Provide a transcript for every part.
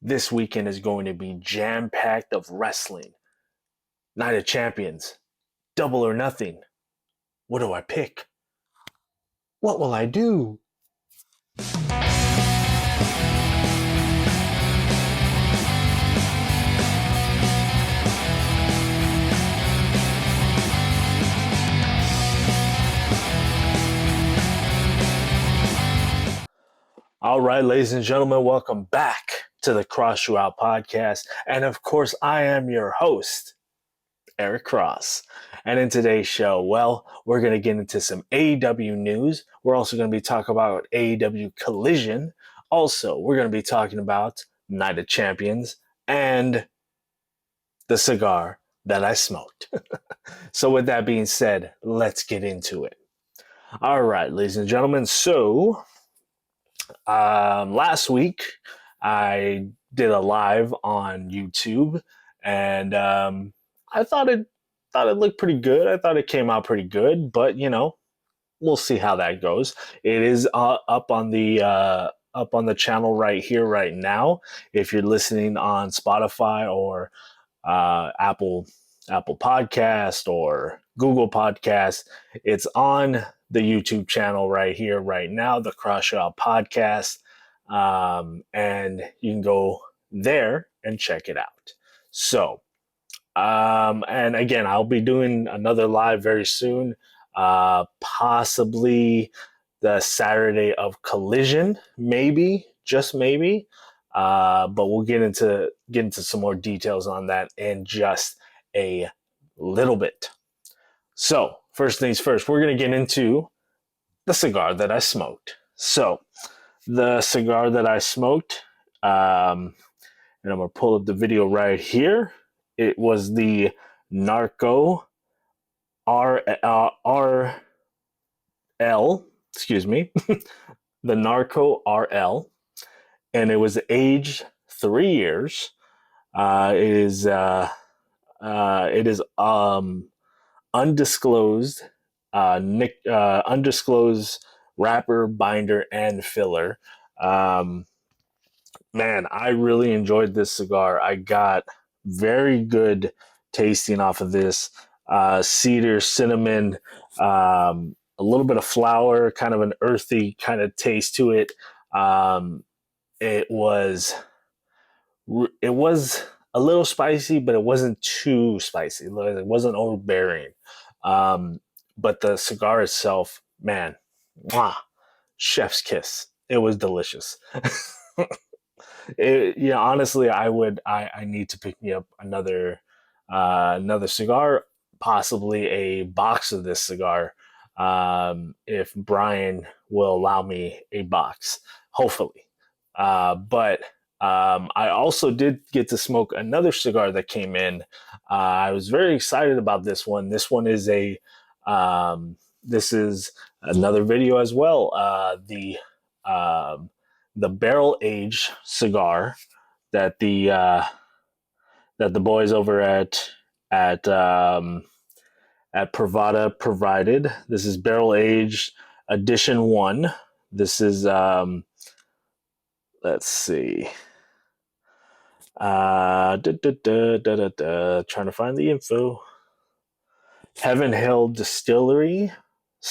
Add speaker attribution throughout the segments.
Speaker 1: This weekend is going to be jam-packed of wrestling. Night of Champions. Double or nothing. What do I pick? What will I do? All right, ladies and gentlemen, welcome back to the Cross You Out podcast. And of course, I am your host, Eric Cross. And in today's show, we're going to get into some AEW news. We're also going to be talking about AEW Collision. Also, we're going to be talking about Night of Champions and the cigar that I smoked. So with that being said, let's get into it. All right, ladies and gentlemen. So last week I did a live on YouTube, and I thought it looked pretty good. I thought it came out pretty good, but we'll see how that goes. It is up on the channel right here, right now. If you're listening on Spotify or Apple Podcast or Google Podcast, it's on the YouTube channel right here, right now, the Cross Out Podcast. And you can go there and check it out. So, and again, I'll be doing another live very soon, possibly the Saturday of Collision, maybe, just maybe. But we'll get into some more details on that in just a little bit. So, first things first, we're going to get into the cigar that I smoked. So, the cigar that I smoked, and I'm going to pull up the video right here. It was the Narco RL, excuse me, the Narco RL, and it was aged 3 years. It is undisclosed, undisclosed wrapper, binder, and filler. Man, I really enjoyed this cigar. I got very good tasting off of this. Cedar, cinnamon, a little bit of flour, kind of an earthy kind of taste to it. It was a little spicy, but it wasn't too spicy. It wasn't overbearing. But the cigar itself, man, chef's kiss. It was delicious. Honestly, I need to pick me up another cigar, possibly a box of this cigar, if Brian will allow me a box, hopefully. But I also did get to smoke another cigar that came in. I was very excited about this one. This one is this is another video as well. The barrel aged cigar that the boys over at Pravada provided. This is barrel aged edition 1. This is let's see. Trying to find the info. Heaven Hill Distillery /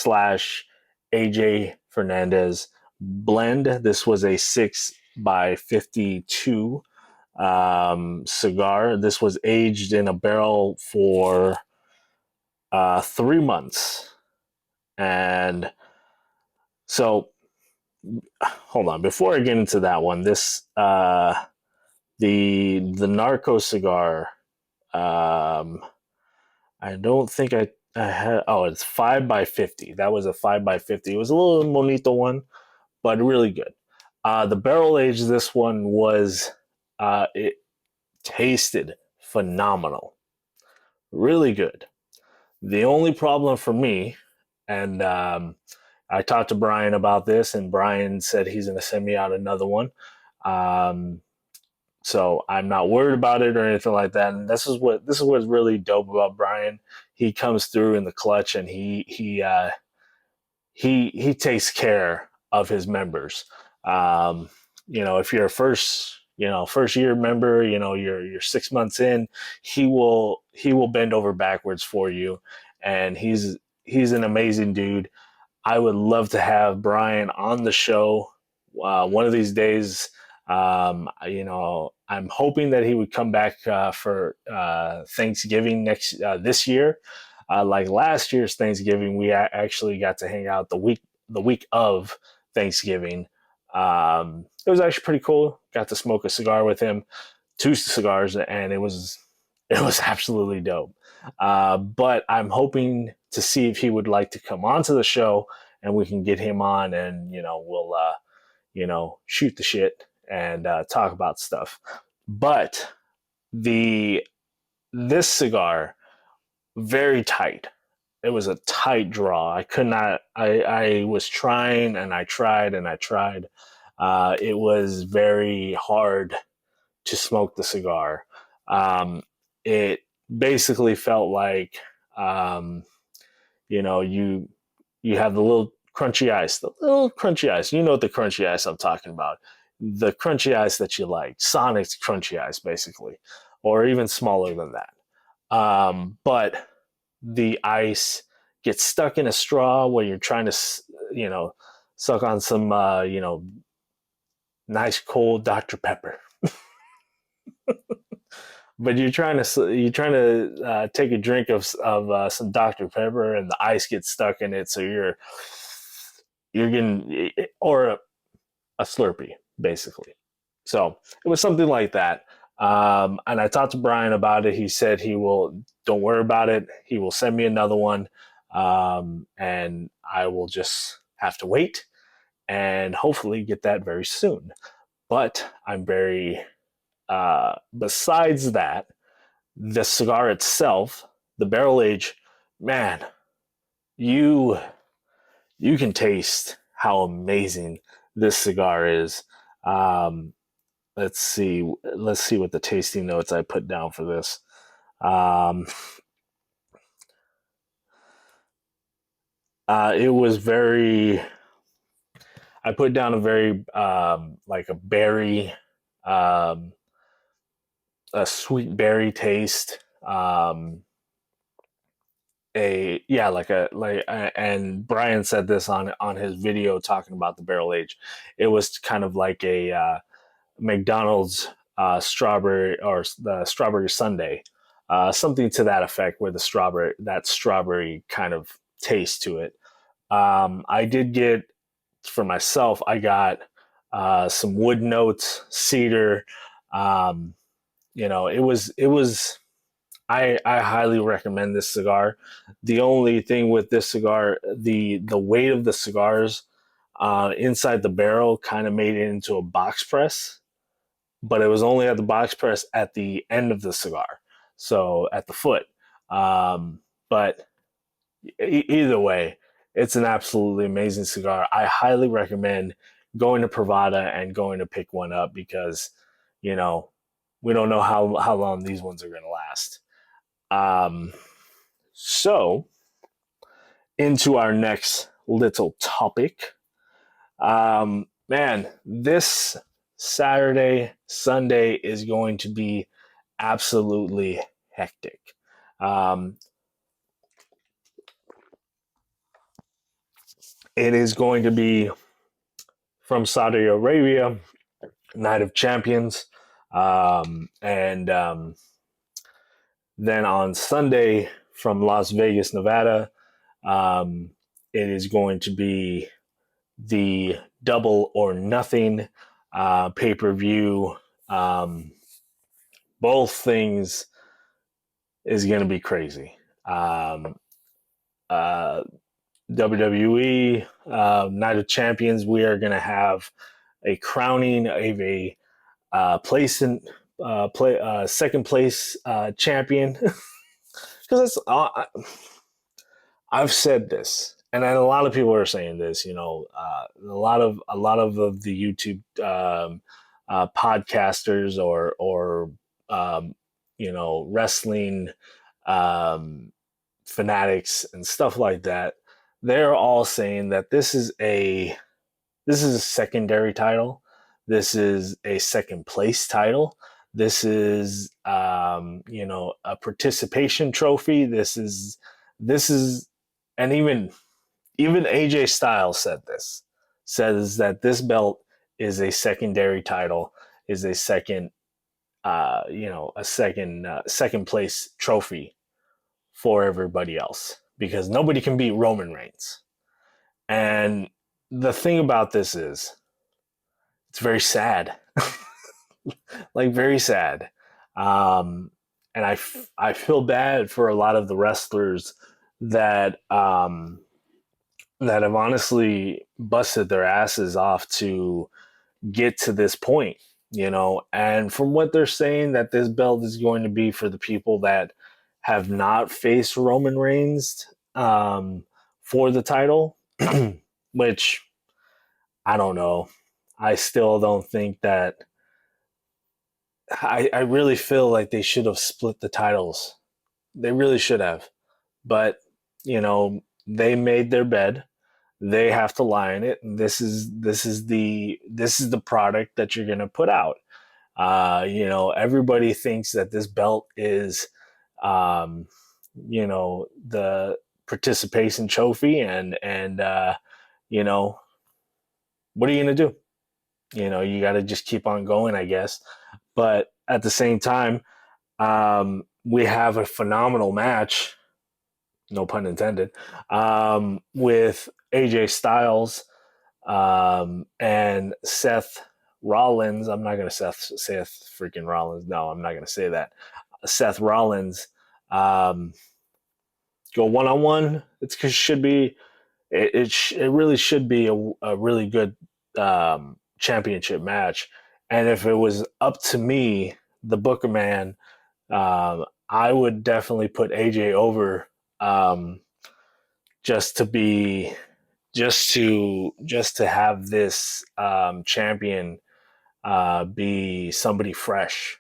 Speaker 1: AJ Fernandez blend. This was a 6x52 cigar. This was aged in a barrel for 3 months. And so, hold on. Before I get into that one, this the Narco cigar. I don't think I had. Oh, it's 5x50. That was a 5x50. It was a little Monito one, but really good. The barrel age, this one was, it tasted phenomenal. Really good. The only problem for me, and I talked to Brian about this, and Brian said he's going to send me out another one. So I'm not worried about it or anything like that. And this is what's really dope about Brian. He comes through in the clutch, and he takes care of his members. If you're a first first year member, you're 6 months in, he will bend over backwards for you, and he's an amazing dude. I would love to have Brian on the show one of these days. I'm hoping that he would come back for Thanksgiving this year. Like last year's Thanksgiving, we actually got to hang out the week of Thanksgiving. It was actually pretty cool. Got to smoke a cigar with him, 2 cigars, and it was absolutely dope. But I'm hoping to see if he would like to come onto the show, and we can get him on, and we'll shoot the shit and talk about stuff. But the this cigar, very tight. It was a tight draw. I could not. I was trying and I tried and I tried. It was very hard to smoke the cigar. It basically felt like, you have the little crunchy ice, the little crunchy ice. You know what the crunchy ice I'm talking about. The crunchy ice that you like, Sonic's crunchy ice, basically, or even smaller than that. But the ice gets stuck in a straw when you're trying to, suck on some, nice cold Dr. Pepper. But you're trying to take a drink of some Dr. Pepper, and the ice gets stuck in it, so you're getting, or a Slurpee, basically. So it was something like that. And I talked to Brian about it. He said don't worry about it. He will send me another one. And I will just have to wait and hopefully get that very soon. But I'm besides that, the cigar itself, the barrel age, man, you can taste how amazing this cigar is. Let's see what the tasting notes I put down for this. It was very. I put down a very like a berry, um, a sweet berry taste. And Brian said this on his video talking about the barrel age. It was kind of like a McDonald's strawberry, or the strawberry sundae, something to that effect, where that strawberry kind of taste to it. I did get, for myself, I got some wood notes, cedar. Um, it was. I highly recommend this cigar. The only thing with this cigar, the weight of the cigars inside the barrel kind of made it into a box press, but it was only at the box press at the end of the cigar, so at the foot. But either way, it's an absolutely amazing cigar. I highly recommend going to Pravada and going to pick one up, because you know we don't know how long these ones are going to last. Um, so into our next little topic. Man, this Saturday, Sunday is going to be absolutely hectic. Um, it is going to be from Saudi Arabia, Night of Champions. And Then on Sunday from Las Vegas, Nevada, um, it is going to be the Double or Nothing pay per view. Both things is going to be crazy. Uh, WWE Night of Champions, we are going to have a crowning of a second place champion. Because I've said this, and a lot of people are saying this. A lot of the YouTube podcasters, or wrestling um, fanatics and stuff like that. They're all saying that this is a secondary title. This is a second place title. This is, a participation trophy. This is, and even AJ Styles says that this belt is a secondary title, is a second, second place trophy for everybody else because nobody can beat Roman Reigns. And the thing about this is, it's very sad, like very sad. Um, and I feel bad for a lot of the wrestlers that that have honestly busted their asses off to get to this point, And from what they're saying, that this belt is going to be for the people that have not faced Roman Reigns for the title, which I don't know. I still don't think that. I really feel like they should have split the titles. They really should have. But, they made their bed. They have to lie in it. And this is the product that you're gonna put out. Everybody thinks that this belt is the participation trophy and what are you gonna do? You gotta just keep on going, I guess. But at the same time, we have a phenomenal match, no pun intended, with AJ Styles and Seth Rollins. I'm not going to Seth freaking Rollins. No, I'm not going to say that. Seth Rollins go one-on-one. It should be. It really should be a really good championship match. And if it was up to me, the Booker man, I would definitely put AJ over, just to have this champion be somebody fresh,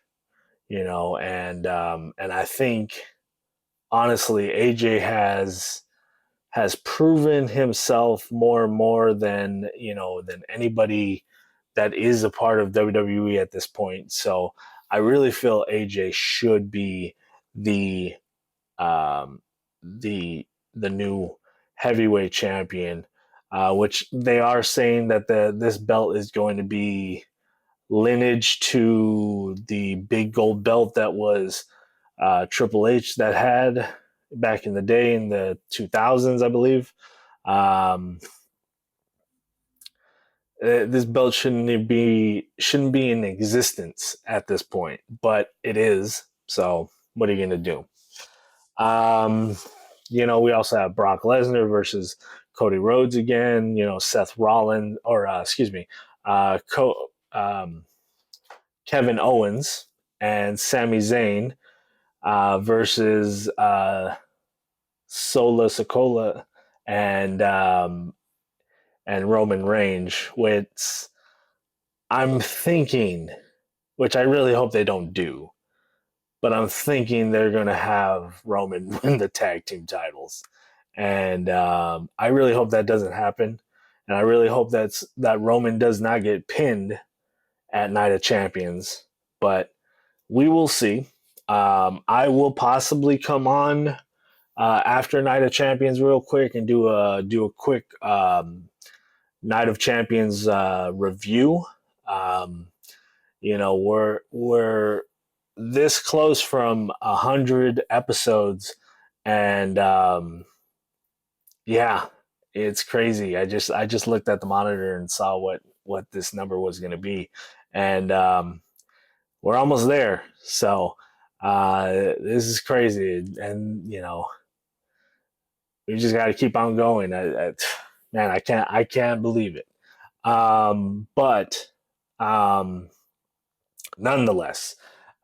Speaker 1: and I think honestly AJ has proven himself more and more than anybody that is a part of WWE at this point. So I really feel AJ should be the um, the new heavyweight champion, which they are saying that this belt is going to be lineage to the big gold belt that was Triple H that had back in the day in the 2000s, I believe. Um, this belt shouldn't be in existence at this point, but it is. So what are you gonna do? Um, we also have Brock Lesnar versus Cody Rhodes again. Seth Rollins, or excuse me, Kevin Owens and Sami Zayn versus Sola Sokola and Roman Reigns, which I'm thinking, which I really hope they don't do, but I'm thinking they're going to have Roman win the tag team titles. And I really hope that doesn't happen. And I really hope that Roman does not get pinned at Night of Champions. But we will see. I will possibly come on after Night of Champions real quick and do a quick Night of Champions review. Um, we're this close from 100 episodes, and yeah, it's crazy. I just looked at the monitor and saw what this number was going to be, and we're almost there. So this is crazy, and we just got to keep on going. Man, I can't believe it. But nonetheless,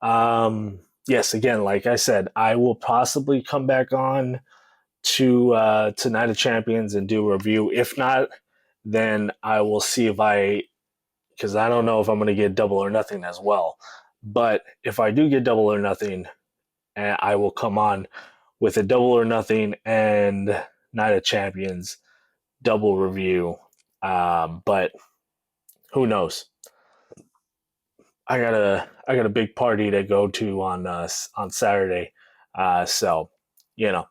Speaker 1: yes, again, like I said, I will possibly come back on to Night of Champions and do a review. If not, then I will see because I don't know if I'm going to get Double or Nothing as well. But if I do get Double or Nothing, I will come on with a Double or Nothing and Night of Champions double review. But who knows? I got a big party to go to on Saturday. So you know,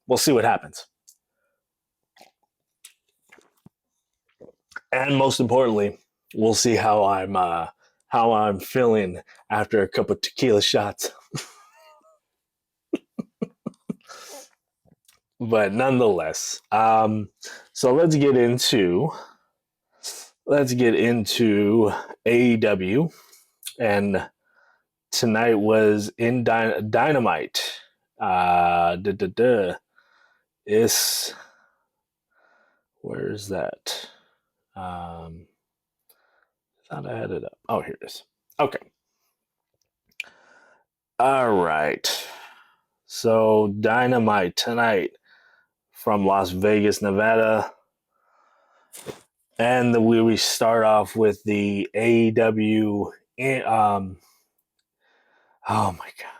Speaker 1: we'll see what happens. And most importantly, we'll see how I'm feeling after a couple of tequila shots. But nonetheless, so let's get into AEW, and tonight was in Dynamite. Da, da, da. Is Where is that? Um, Thought I had it up. Oh, here it is. Okay. All right. So Dynamite tonight from Las Vegas, Nevada. And we start off with the AEW. Oh my God.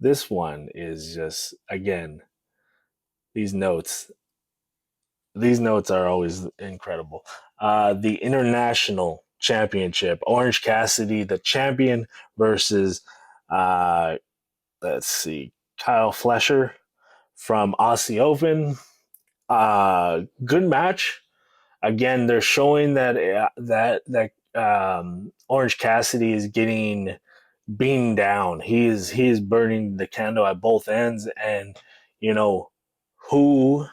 Speaker 1: This one is just, again, these notes. These notes are always incredible. The International Championship. Orange Cassidy, the champion, versus, uh, let's see, Kyle Flesher from Aussie Open. Good match. Again, they're showing that Orange Cassidy is getting beaten down. He is burning the candle at both ends, and you know who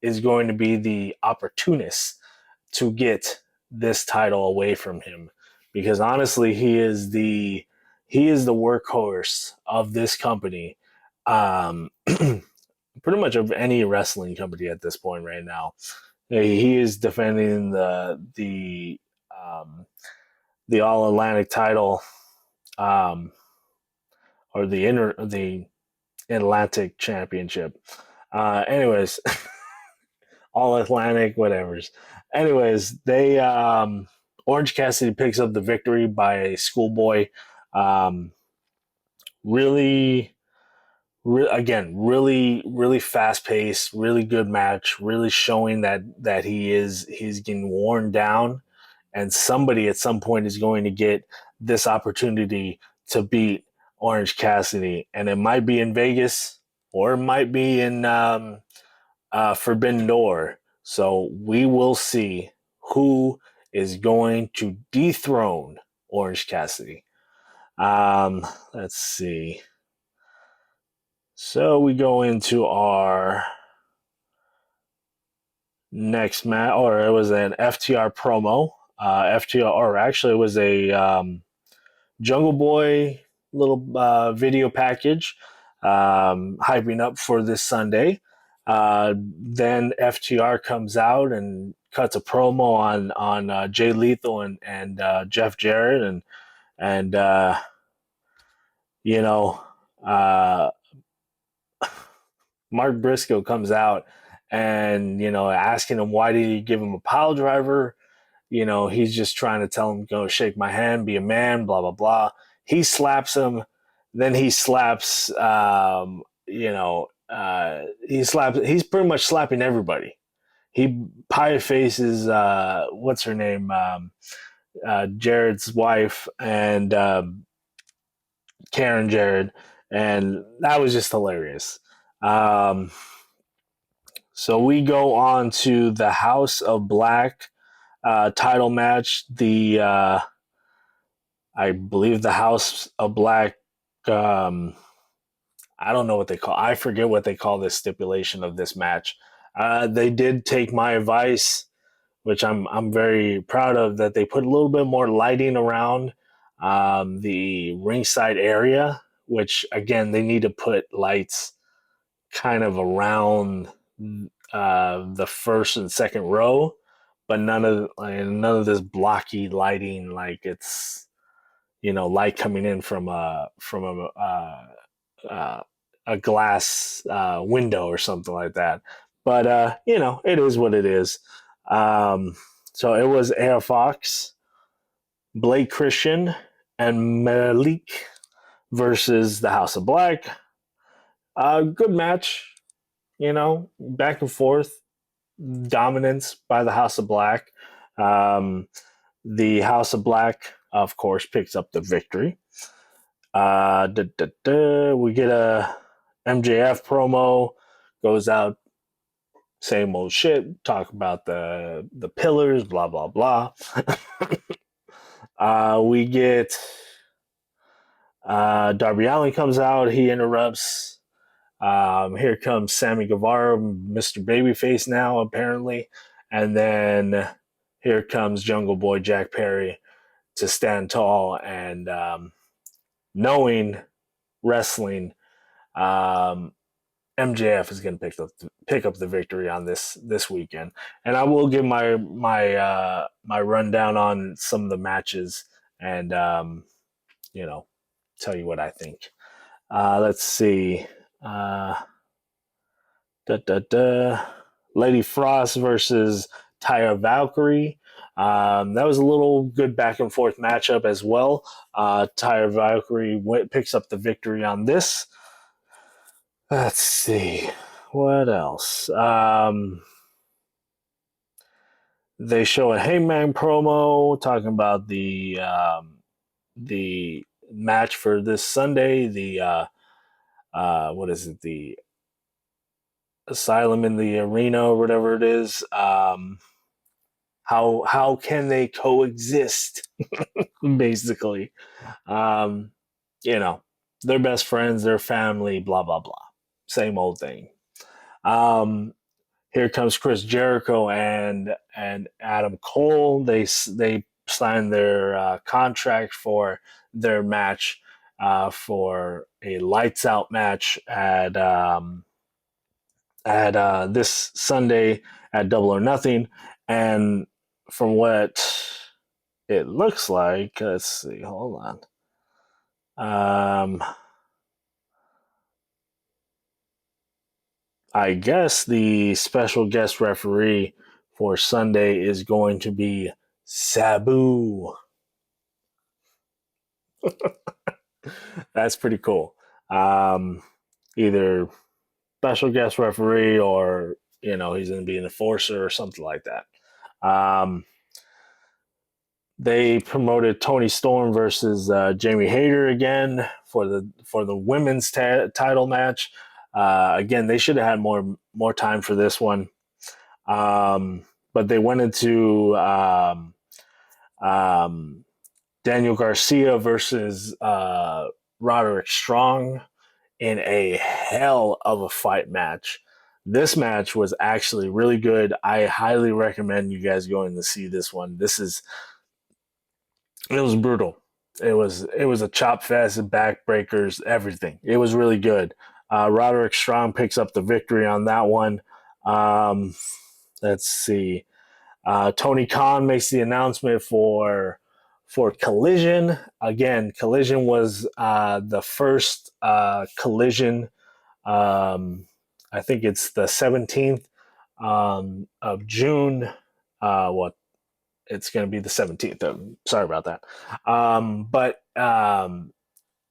Speaker 1: is going to be the opportunist to get this title away from him, because honestly, he is the workhorse of this company. Pretty much of any wrestling company at this point right now. He is defending the All Atlantic title, um, or the Atlantic Championship. Anyways, All Atlantic, whatever's. Anyways, they Orange Cassidy picks up the victory by a schoolboy. Um, really, again, really fast paced, really good match, really showing that he's getting worn down, and somebody at some point is going to get this opportunity to beat Orange Cassidy, and it might be in Vegas or it might be in Forbidden Door. So we will see who is going to dethrone Orange Cassidy. Let's see. So we go into our next match, or it was an FTR promo. FTR, or actually, it was a Jungle Boy little video package, hyping up for this Sunday. Then FTR comes out and cuts a promo on Jay Lethal and Jeff Jarrett, and you know. Uh, Mark Briscoe comes out and, asking him why did he give him a pile driver. He's just trying to tell him, go shake my hand, be a man, blah, blah, blah. He slaps him. Then he slaps, he's pretty much slapping everybody. He pie faces, what's her name? Jared's wife, and Karen Jared. And that was just hilarious. Um, So we go on to the House of Black title match. I believe the House of Black. Um, I don't know what they call. I forget what they call this stipulation of this match. They did take my advice, which I'm very proud of. That they put a little bit more lighting around the ringside area, which again they need to put lights kind of around the first and second row, but none of this blocky lighting, like it's light coming in uh, a glass window or something like that. But it is what it is. So it was Air Fox, Blake Christian, and Malik versus the House of Black. Good match, back and forth, dominance by the House of Black. Um, the House of Black, of course, picks up the victory. We get a MJF promo, goes out, same old shit, talk about the pillars, blah blah blah. We get Darby Allin comes out, he interrupts. Here comes Sammy Guevara, Mr. Babyface now apparently, and then here comes Jungle Boy Jack Perry to stand tall and knowing wrestling. MJF is going to pick up the victory on this weekend, and I will give my rundown on some of the matches and you know tell you what I think. Let's see, uh, da, da, da. Lady Frost versus Tyra Valkyrie. That was a little good back and forth matchup as well. Tyra Valkyrie picks up the victory on this. Let's see. What else? They show a Hangman promo talking about the match for this Sunday. The what is it? The Asylum in the Arena or whatever it is. How can they coexist? Basically, um, they're best friends, they're family, blah blah blah. Same old thing. Um, Here comes Chris Jericho and Adam Cole. They signed their contract for their match for a lights out match at this Sunday at Double or Nothing. And from what it looks like, let's see, hold on. I guess the special guest referee for Sunday is going to be Sabu. That's pretty cool. Either special guest referee or he's going to be an enforcer or something like that. They promoted Tony Storm versus Jamie Hayter again for the women's title match. Again, they should have had more time for this one, but they went into Daniel Garcia versus Roderick Strong in a hell of a fight match. This match was actually really good. I highly recommend you guys going to see this one. It was brutal. It was a chop fest, backbreakers, everything. It was really good. Roderick Strong picks up the victory on that one. Let's see. Tony Khan makes the announcement for Collision. Again, Collision was the first Collision. I think it's the 17th of June. It's going to be the 17th. Sorry about that. But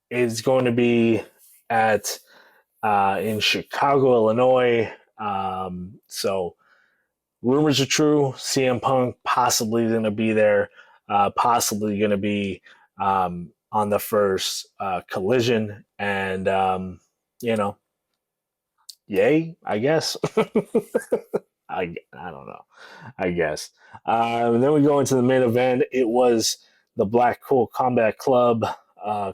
Speaker 1: it's going to be at in Chicago, Illinois. So rumors are true. CM Punk possibly going to be there. Possibly going to be on the first Collision, and yay, I guess. I don't know. I guess. And then we go into the main event. It was the Blackpool Combat Club,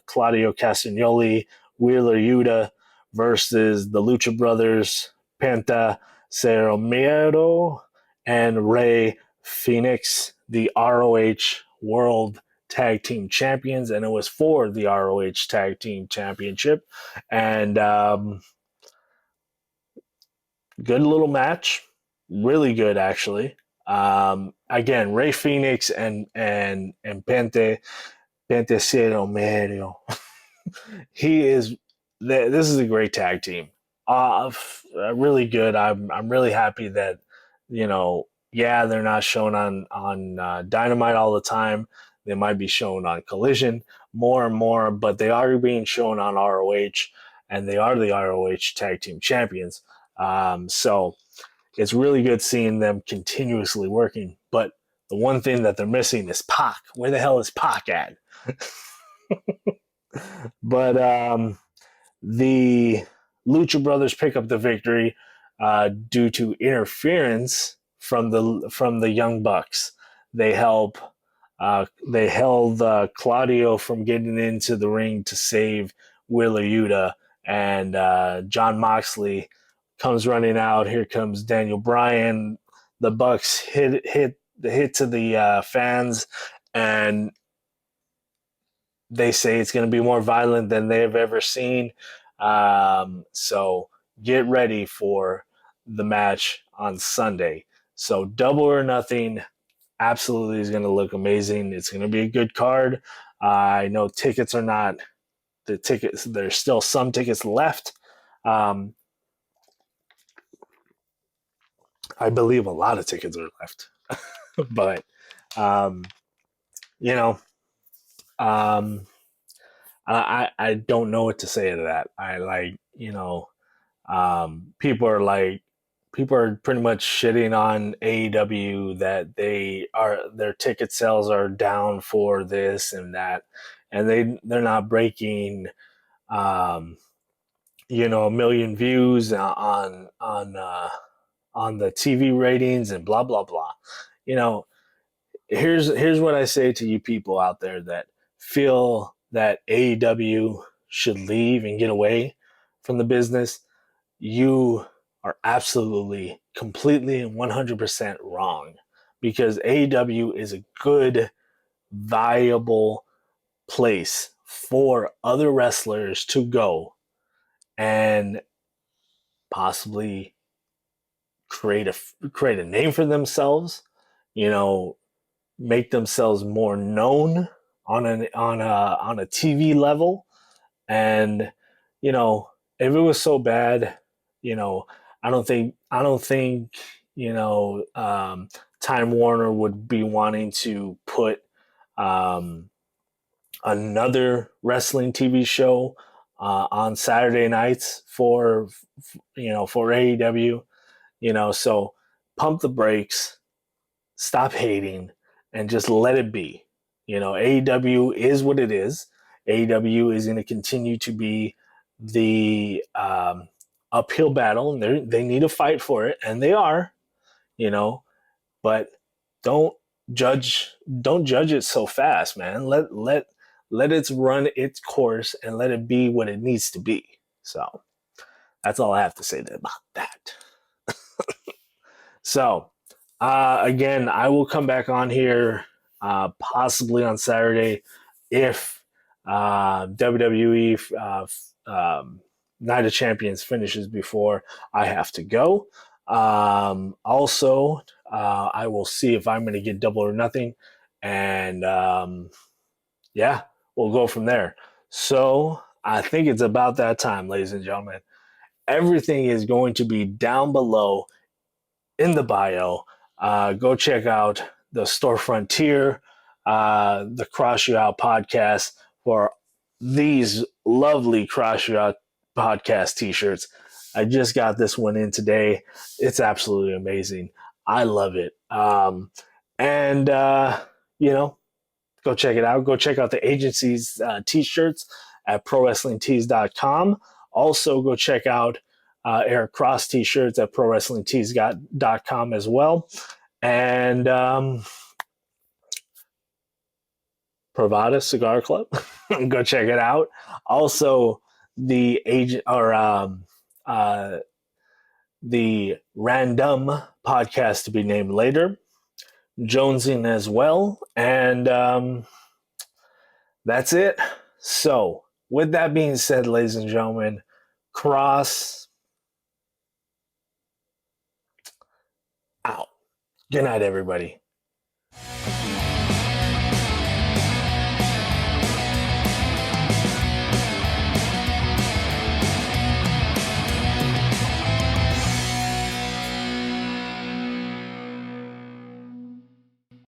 Speaker 1: Claudio Castagnoli, Wheeler Yuta versus the Lucha Brothers, Penta Cerromero, and Rey Phoenix, the ROH World Tag Team Champions. And it was for the ROH Tag Team Championship. And good little match. Really good, actually. Again, Rey Phoenix and Pente Cerromero. This is a great tag team. Really good. I'm really happy that they're not shown on Dynamite all the time. They might be shown on Collision more and more, but they are being shown on ROH, and they are the ROH Tag Team Champions. So it's really good seeing them continuously working. But the one thing that they're missing is Pac. Where the hell is Pac at? But the Lucha Brothers pick up the victory due to interference from the Young Bucks. They help. They held Claudio from getting into the ring to save Wheeler Yuta, and John Moxley comes running out. Here comes Daniel Bryan. The Bucks hit to the fans, and they say it's going to be more violent than they've ever seen. So get ready for the match on Sunday. So Double or Nothing absolutely is going to look amazing. It's going to be a good card. I know tickets are not the tickets. There's still some tickets left. I believe a lot of tickets are left, but you know, um, I don't know what to say to that. I like, people are pretty much shitting on AEW that their ticket sales are down for this and that, and they're not breaking a million views on the TV ratings and blah blah blah. You know, here's what I say to you people out there that feel that AEW should leave and get away from the business. You are absolutely, completely, and 100% wrong, because AEW is a good, viable place for other wrestlers to go and possibly create a name for themselves, you know, make themselves more known on a TV level. And if it was so bad, you know, I don't think Time Warner would be wanting to put um, another wrestling TV show on Saturday nights for AEW. So pump the brakes, stop hating, and just let it be. AEW is what it is. AEW is going to continue to be the uphill battle, and they need to fight for it, and they are. You know, but don't don't judge it so fast, man. Let it run its course and let it be what it needs to be. So that's all I have to say about that. So, again, I will come back on here possibly on Saturday if WWE Night of Champions finishes before I have to go. Also, I will see if I'm going to get Double or Nothing, and yeah, we'll go from there. So, I think it's about that time, ladies and gentlemen. Everything is going to be down below in the bio. Go check out the Storefront tier, the Cross You Out podcast for these lovely Cross You Out podcast t-shirts. I just got this one in today. It's absolutely amazing. I love it. And go check it out. Go check out the agency's t-shirts at prowrestlingtees.com. Also, go check out Eric Cross t-shirts at prowrestlingtees.com as well. And Pravada Cigar Club. Go check it out. Also, the the Randumb podcast to be named later. Jonesin as well. And that's it. So, with that being said, ladies and gentlemen, Cross out. Good night, everybody.